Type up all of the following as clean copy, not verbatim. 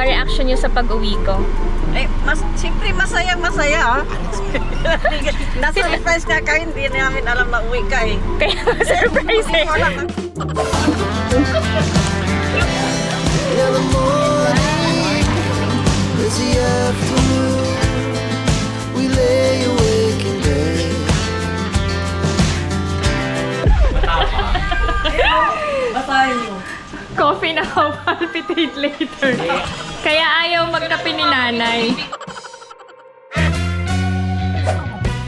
Reaction niyo sa pag-uwi ko? Eh, siyempre masaya. Nasa-surprise nga ka, hindi namin alam na uwi ka eh. Kaya surprise eh. Busy afternoon, we lay awake in bed. Basahin mo. Coffee na ako, palpitate later. Kaya ayaw magkape ni nanay.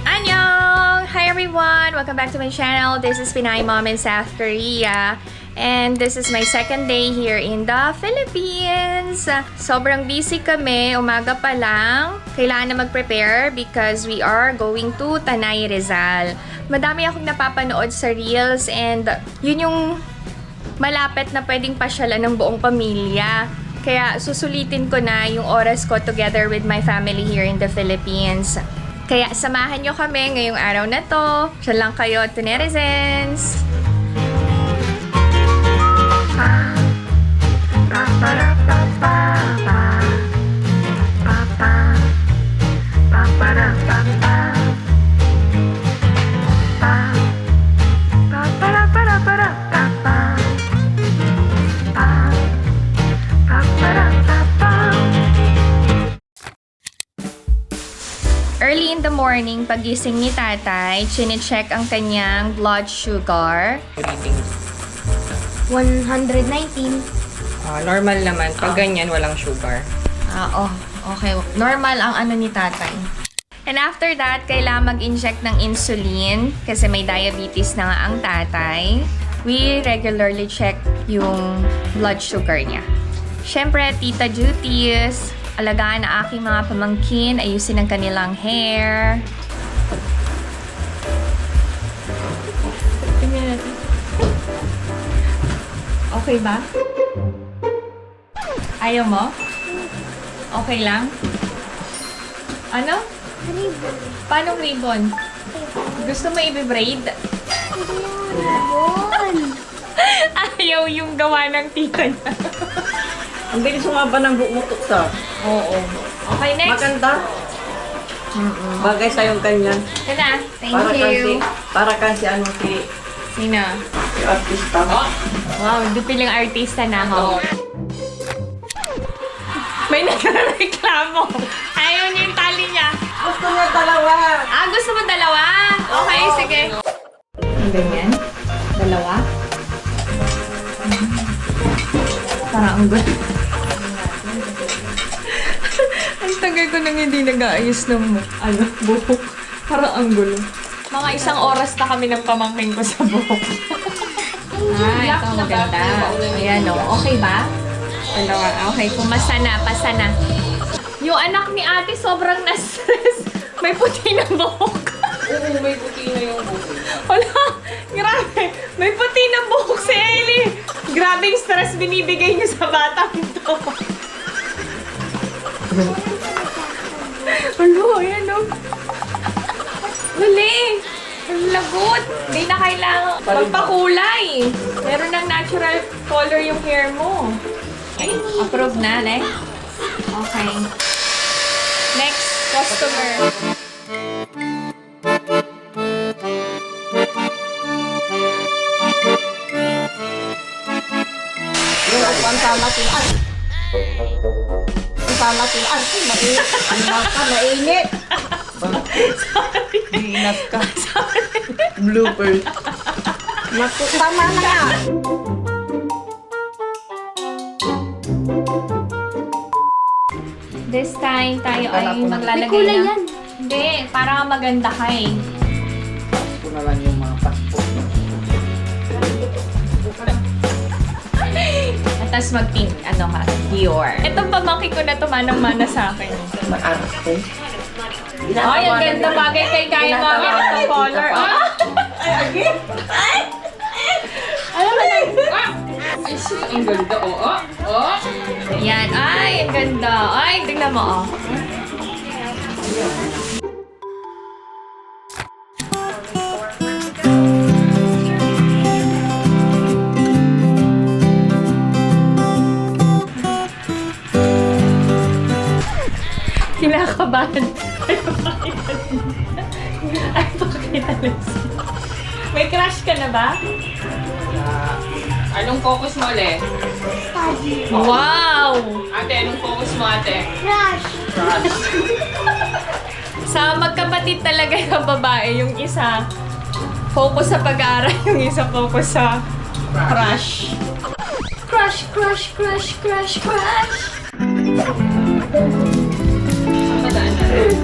Annyeong! Hi everyone! Welcome back to my channel. This is Pinay Mom in South Korea. And this is my second day here in the Philippines. Sobrang busy kami. Umaga pa lang. Kailangan na mag-prepare because we are going to Tanay Rizal. Madami akong napapanood sa Reels and yun yung malapit na pwedeng pasyalan ng buong pamilya. Kaya susulitin ko na yung oras ko together with my family here in the Philippines. Kaya samahan nyo kami ngayong araw na to. Siya lang kayo, Tunerizens! Early in the morning, pagising ni tatay, chine-check ang kanyang blood sugar. 119. Normal naman. Pag ganyan, walang sugar. Okay. Normal ang ano ni tatay. And after that, kailangan mag-inject ng insulin kasi may diabetes na nga ang tatay. We regularly check yung blood sugar niya. Siyempre, tita duties, alagaan ang aking mga pamangkin, ayusin ang kanilang hair. Tingnan natin. Okay ba? Ayaw mo? Okay lang? Ano? Ribbon. Paano ribbon? Gusto mo i-braid? Ribbon. Ayaw yung gawa ng tita niya. Ang bilis sumaba ng buhok mo, Tuksa. Oo. Okay, next. Maganda. Bagay sa'yo ganyan. Ito na. Thank you. Para kasi ano si Sino? artista. Wow, dupiling artista na ako. May nagreklamo. Ayaw niya yung tali niya. Gusto niya dalawa. Gusto mo dalawa? Okay, sige. Ganyan? Dalawa? Parang ang gulo. Ang tagal ko nang hindi nag-aayos ng buhok. Parang ang gulo. Mga isang oras na kami ng pamangkin ko sa buhok. Ito maganda. Ayan o. Okay ba? Dalawa. Okay, pumasa na. Pasa na. Yung anak ni ate sobrang na-stress. May puti ng buhok. Oo, may puti na yung buhok. Wala. Grabe. May puti ng buhok si Ellie. Grabing stress binibigay niyo sa batang ito. Ano? Ayan o. Mali. Ang lagot. Hindi na kailangan magpakulay. Meron ng natural color yung hair mo. Okay. Approve na, ne? Okay. Next customer. Ang sama sila. Ang sama sila. Mainit. Diinas ka. Blooper. Naku, tama na nga. This time, tayo ay maglalagay May kulay na. yan. Hindi, para maganda ka eh. Ito na lang yung mga passport. At tapos mag-pink, ano ka, Dior. Itong pamangkin ko na tumanang-mana sa akin. Mag-arte. Ay, ang ganda bagay kay Kaya Mami. Itong color. Ay, again? Alam mo na. Ay, ang ganda, oo. Oh. Yan. Ay, ang ganda. Ay, tignan mo, oh. kinakabahan. Ay, pakita Lucy. May crush ka na ba? Anong focus mo, Le? Wow! Ate, anong focus mo, ate? Sa magkapatid talaga yung babae, yung isa focus sa pag-aaral, yung isa focus sa crush. Crush, crush, crush, crush, crush! Madaan na rin.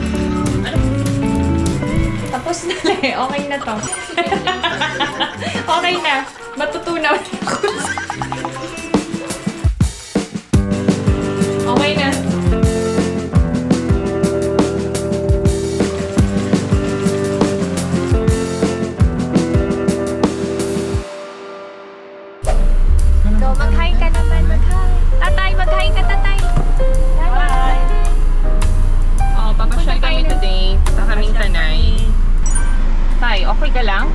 Tapos na lang, okay na to. Okay na, matutunaw na ako. Okay na. So, mag-hi ka naman, mag-hi. Tatay, mag-hi ka, tatay. Tatay. Oh, papasyal kami today sa kaming Tanay. Tay, okay ka lang?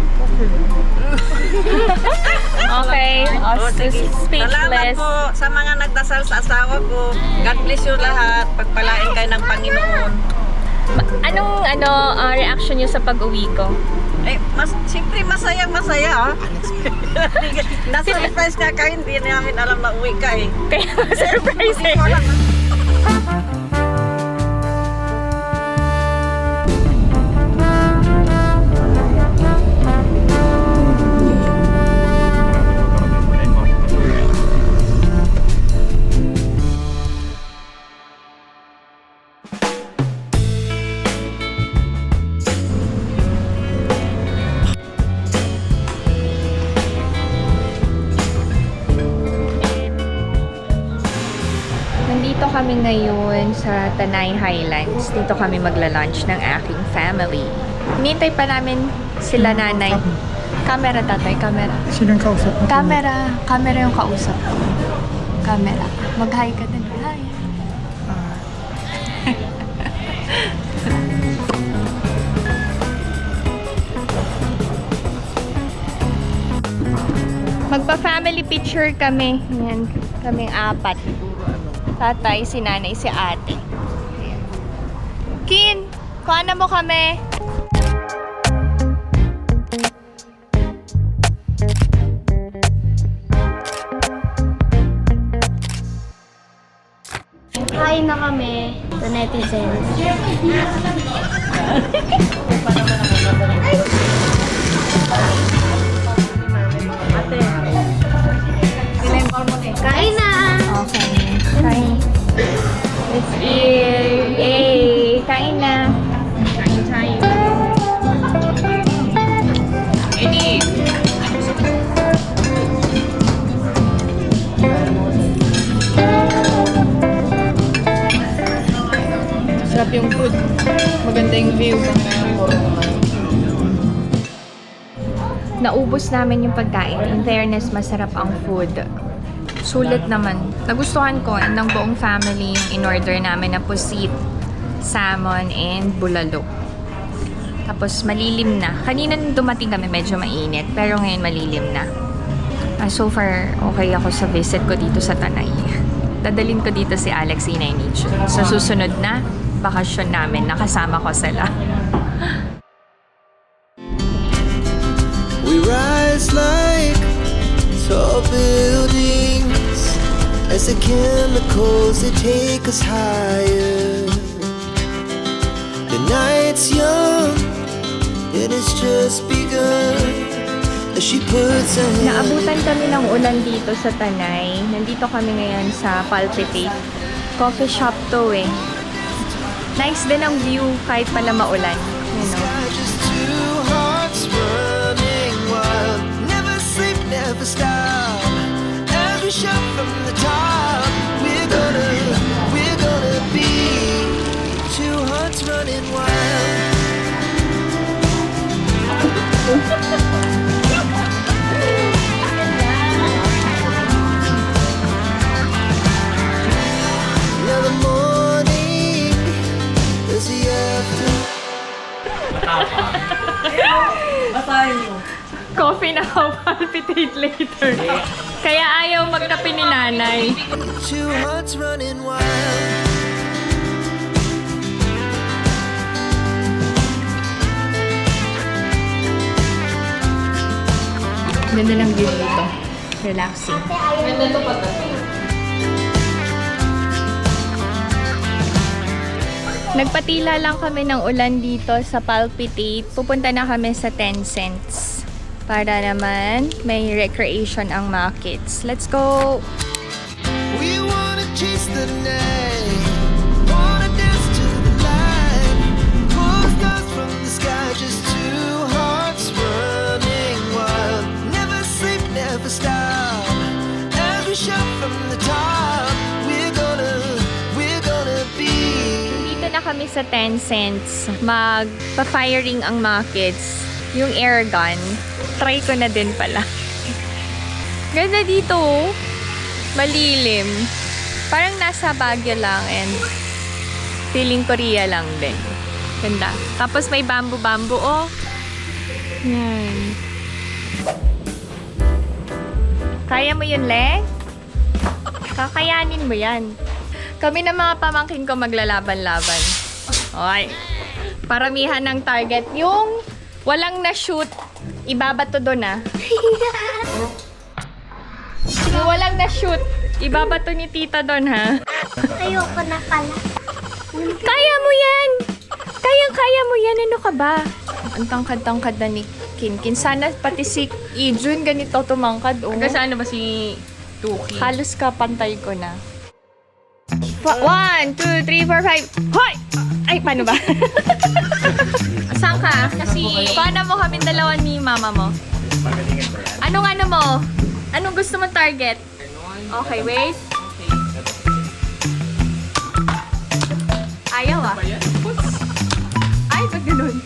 Okay. Oh, sige. Salamat Speechless. po sa mga nagdasal sa asawa ko. God bless you lahat. Pagpalain kayo ng Panginoon. Anong reaction niyo sa pag-uwi ko? Siyempre masaya. Na-surprise nga ka, hindi namin alam na uwi ka eh. Kaya surprise Hindi eh. ko alam. Nandito kami ngayon sa Tanay Highlands. Dito kami magla-lunch ng aking family. Hinintay pa namin sila nanay. Camera, tatay, camera. Sinong kausap mo? Camera. Camera yung kausap ko. Camera. Mag-hi ka din. Hi. Magpa-family picture kami. Yan. Kaming apat. Tatay, si nanay, si ate. Ayan. Kin, kuha na mo kami. Kain na kami sa netizens. Kain na! Okay. Kain. Let's eat. Yay! Kain na. Kain tayo. Eddie! Sarap yung food. Maganda yung view. Naubos namin yung pagkain. In fairness, masarap ang food. Sulit naman. Nagustuhan ko and ng buong family yung in-order namin na pusit, salmon, and bulalo. Tapos malilim na. Kanina nung dumating kami medyo mainit, pero ngayon malilim na. So far, okay ako sa visit ko dito sa Tanay. Dadalhin ko dito si Alex Inay Nicho. Sa susunod na bakasyon namin, nakasama ko sila. We rise like tall buildings as the chemicals they take us higher. The night's young, it has just begun as she puts her hand. Naabutan kami ng ulan dito sa Tanay. Nandito kami ngayon sa Palpitate. Coffee shop to eh. Nice din ang view kahit pala maulan. You know. Just two hearts running wild. Never sleep, never stop. Every shot from the top. We're gonna be two hearts running wild. Now the morning is the after. Basahin mo. Coffee na ako, palpitate later. Kaya ayaw magkape ni nanay. Two hearts running wild. Ganda ng view dito. Relaxing. Nagpatila lang kami ng ulan dito sa Palpitate. Pupunta na kami sa 10 cents. Para naman may recreation ang mga kids. Let's go! We wanna chase the night, wanna dance to the light, pull stars from the sky, just two hearts running wild. Never sleep, never stop. As we shout from the top, we're gonna be. Dito na kami sa 10 cents. Magpa-firing ang mga kids. Yung air gun. Try ko na din pala. Ganda dito. Malilim. Parang nasa Baguio lang and feeling Korea lang din. Ganda. Tapos may bamboo-bamboo. Oh. Yan. Kaya mo yun, Le? Kakayanin mo yan. Kami na mga pamangkin ko maglalaban-laban. Okay. Paramihan ng target. Yung walang na-shoot, ibabato doon ah. Yung walang na-shoot, ibabato ni tita doon ha. Ayoko na pala. Kaya mo yan! Kayang-kaya mo yan. Ano ka ba? Ang tangkad-tangkad na ni Kinkin. Sana pati si Ijun ganito tumangkad. Oh. Hanggang saan na ba si Tuki? Halos kapantay ko na. 1, 2, 3, 4, 5. Hoy! Ay, paano ba? Saan ka? Kasi... Paano mo kami dalawa ni mama mo? Anong ano mo? Anong gusto mo target? Okay, wait. Ayaw ah. Ay, ba't ganun?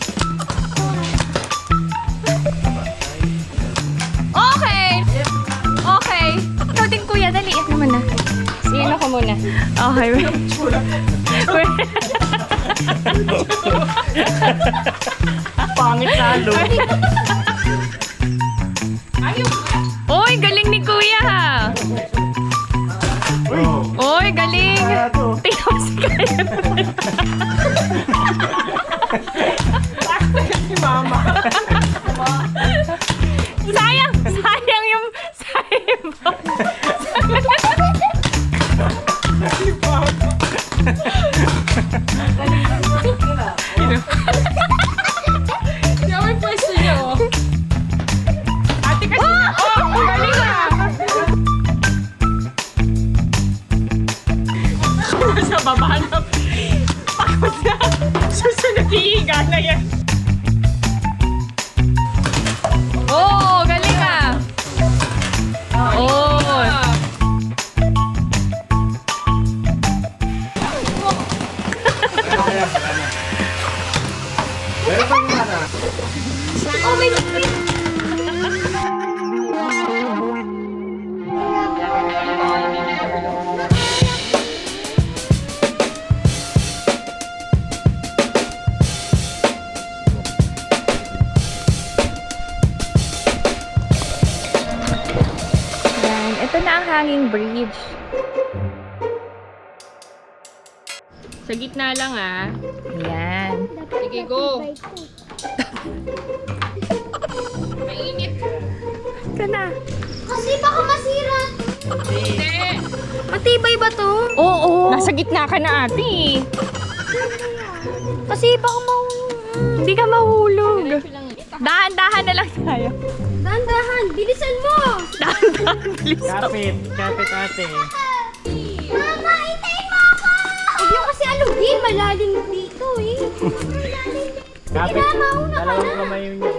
Okay! Okay. Ikaw din kuya, dali. Ako muna. Sige ako muna. Okay, wait. Wait. Pangit lalo. Oy, galing ni kuya ha. Oy, galing. Tingnan mo si Kaya. Si mama. Sayang yung Siya may pwesto niya, oh. Ate kasi... Oh! Galing ah! Sa baba na. Pagod na. Susunod hihiga na yan. Oh, galing ah. Oh. Oh my God. Yan. Ito na ang hanging bridge. Sa gitna lang ah. Yan. Sige, go. Mainit. Ito na. Kasi baka masira. Hindi. Matibay ba to? Oo. Nasa gitna ka na ate. Kasi baka Hindi ka mahulog. Dahan-dahan na lang tayo. Dahan-dahan, bilisan mo! Dahan-dahan, please. Kapit ate. Mama, hintayin mo ako! Huwag yung kasi alugin, malalim dito eh. Kapit. Mauna ka Dalawang na. kamay yun yun.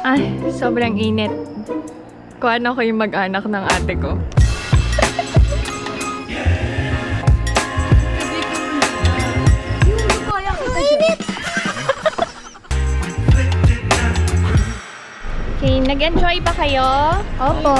Ay, sobrang init. Kuha na ko yung mag-anak ng ate ko. Mainit! Okay, nag-enjoy ba kayo? Opo.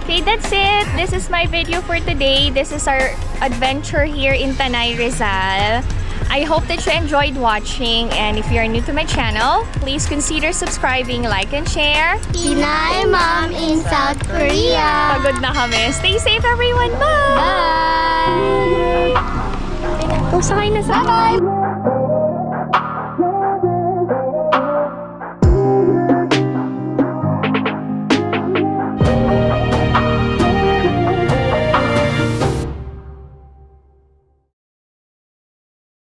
Okay, that's it. This is my video for today. This is our adventure here in Tanay, Rizal. I hope that you enjoyed watching, and if you are new to my channel, please consider subscribing, like, and share. Pinay Mom in South Korea. Pagod na kami. Stay safe, everyone. Bye! Bye! Sakay na sa... Bye!